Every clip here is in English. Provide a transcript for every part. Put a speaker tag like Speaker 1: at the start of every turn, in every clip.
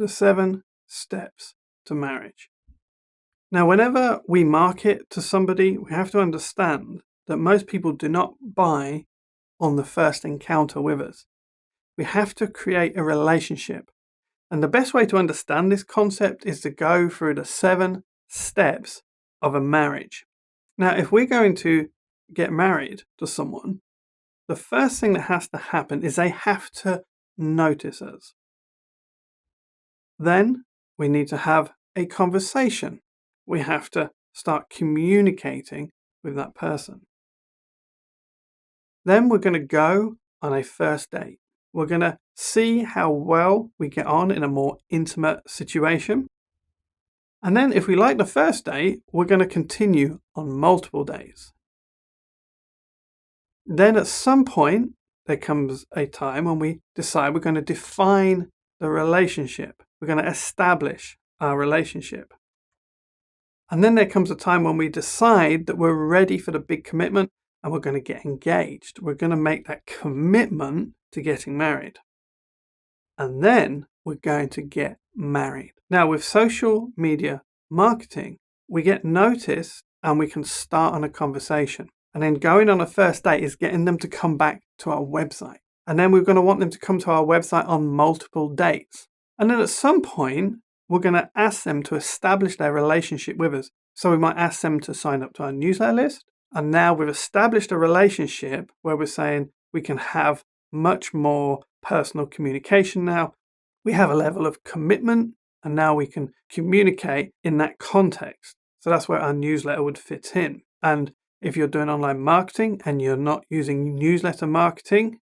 Speaker 1: the 7 steps to marriage. Now, whenever we market to somebody, we have to understand that most people do not buy on the first encounter with us. We have to create a relationship. And the best way to understand this concept is to go through the 7 steps of a marriage. Now, if we're going to get married to someone, the first thing that has to happen is they have to notice us. Then we need to have a conversation. We have to start communicating with that person. Then we're going to go on a first date. We're going to see how well we get on in a more intimate situation. And then if we like the first date, we're going to continue on multiple dates. Then at some point, there comes a time when we decide we're going to define the relationship. We're going to establish our relationship. And then there comes a time when we decide that we're ready for the big commitment and we're going to get engaged. We're going to make that commitment to getting married. And then we're going to get married. Now, with social media marketing, we get noticed and we can start on a conversation. And then going on a first date is getting them to come back to our website. And then we're going to want them to come to our website on multiple dates. And then at some point, we're going to ask them to establish their relationship with us. So we might ask them to sign up to our newsletter list. And now we've established a relationship where we're saying we can have much more personal communication now. We have a level of commitment and now we can communicate in that context. So that's where our newsletter would fit in. And if you're doing online marketing and you're not using newsletter marketing,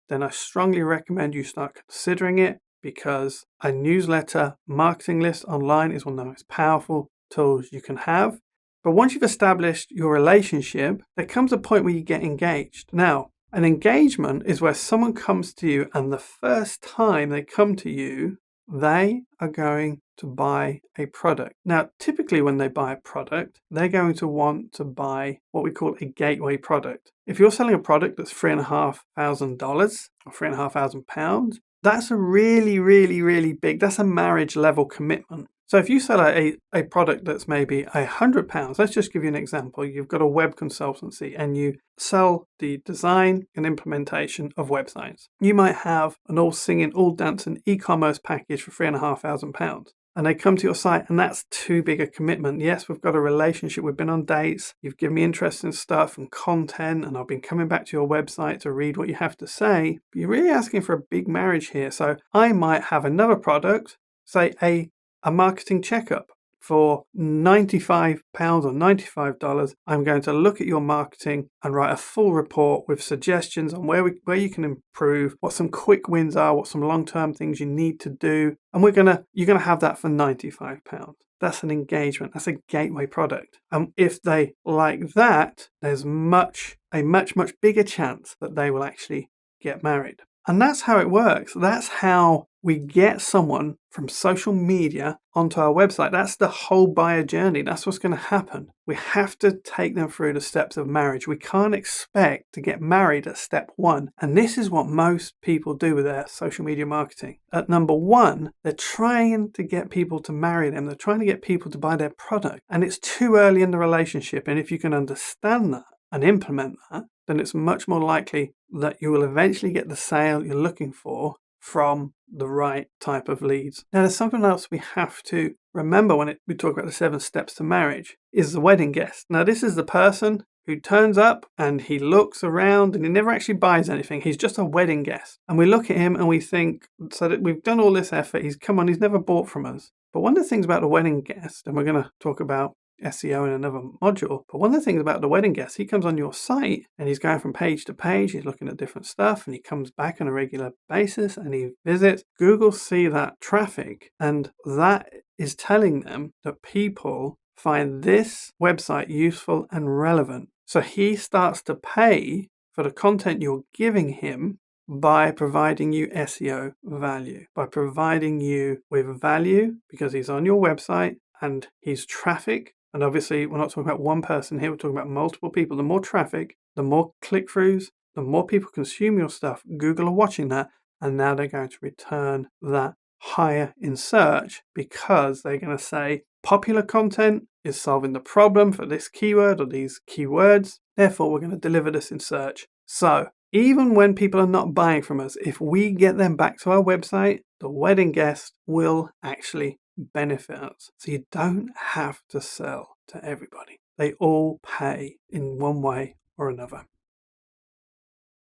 Speaker 1: then I strongly recommend you start considering it, because a newsletter marketing list online is one of the most powerful tools you can have. But once you've established your relationship, there comes a point where you get engaged. Now, an engagement is where someone comes to you and the first time they come to you, they are going to buy a product. Now, typically when they buy a product, they're going to want to buy what we call a gateway product. If you're selling a product that's $3,500 or £3,500, that's a really, really, really big, that's a marriage level commitment. So if you sell a product that's maybe £100, let's just give you an example. You've got a web consultancy and you sell the design and implementation of websites. You might have an all singing, all dancing e-commerce package for £3,500. And they come to your site and that's too big a commitment. Yes, we've got a relationship. We've been on dates. You've given me interesting stuff and content and I've been coming back to your website to read what you have to say. But you're really asking for a big marriage here. So I might have another product, say a marketing checkup for £95 or $95. I'm going to look at your marketing and write a full report with suggestions on where you can improve, what some quick wins are, what some long-term things you need to do. And you're going to have that for £95. That's an engagement. That's a gateway product. And if they like that, there's a much bigger chance that they will actually get married. And that's how it works. That's how we get someone from social media onto our website. That's the whole buyer journey. That's what's going to happen. We have to take them through the steps of marriage. We can't expect to get married at step 1. And this is what most people do with their social media marketing. At number 1, they're trying to get people to marry them. They're trying to get people to buy their product. And it's too early in the relationship. And if you can understand that and implement that, then it's much more likely that you will eventually get the sale you're looking for from the right type of leads. Now, there's something else we have to remember when we talk about the 7 steps to marriage, is the wedding guest. Now, this is the person who turns up and he looks around and he never actually buys anything. He's just a wedding guest. And we look at him and we think, so that we've done all this effort, he's never bought from us. But one of the things about the wedding guest, and we're going to talk about SEO in another module, but one of the things about the wedding guest, he comes on your site and he's going from page to page, he's looking at different stuff and he comes back on a regular basis and he visits. Google see that traffic and that is telling them that people find this website useful and relevant. So he starts to pay for the content you're giving him by providing you SEO value, by providing you with value because he's on your website and he's traffic. And obviously, we're not talking about one person here, we're talking about multiple people. The more traffic, the more click-throughs, the more people consume your stuff. Google are watching that, and now they're going to return that higher in search because they're going to say popular content is solving the problem for this keyword or these keywords. Therefore, we're going to deliver this in search. So even when people are not buying from us, if we get them back to our website, the wedding guest will actually benefit us. So you don't have to sell to everybody. They all pay in one way or another.